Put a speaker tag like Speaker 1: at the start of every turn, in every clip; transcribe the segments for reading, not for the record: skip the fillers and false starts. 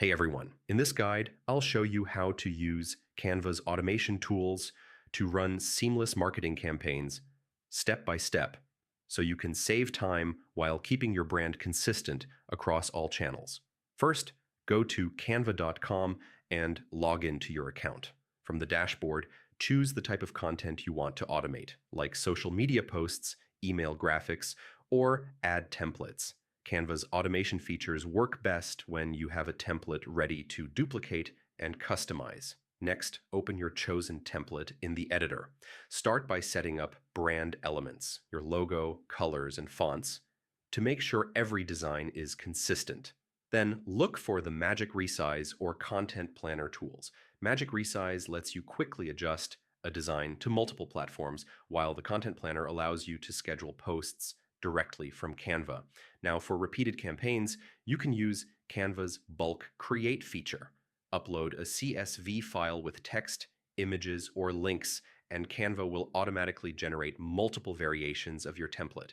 Speaker 1: Hey everyone, in this guide, I'll show you how to use Canva's automation tools to run seamless marketing campaigns step by step so you can save time while keeping your brand consistent across all channels. First, go to canva.com and log into your account. From the dashboard, choose the type of content you want to automate, like social media posts, email graphics, or ad templates. Canva's automation features work best when you have a template ready to duplicate and customize. Next, open your chosen template in the editor. Start by setting up brand elements, your logo, colors, and fonts, to make sure every design is consistent. Then look for the Magic Resize or Content Planner tools. Magic Resize lets you quickly adjust a design to multiple platforms, while the Content Planner allows you to schedule posts directly from Canva. Now, for repeated campaigns, you can use Canva's bulk create feature. Upload a CSV file with text, images, or links, and Canva will automatically generate multiple variations of your template.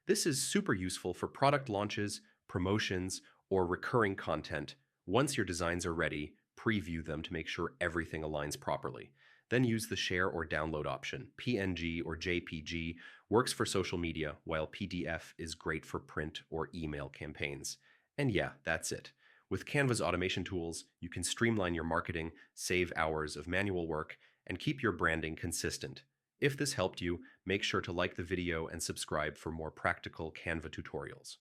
Speaker 1: This is super useful for product launches, promotions, or recurring content. Once your designs are ready, preview them to make sure everything aligns properly. Then use the share or download option. PNG or JPG works for social media, while PDF is great for print or email campaigns. And yeah, that's it. With Canva's automation tools, you can streamline your marketing, save hours of manual work, and keep your branding consistent. If this helped you, make sure to like the video and subscribe for more practical Canva tutorials.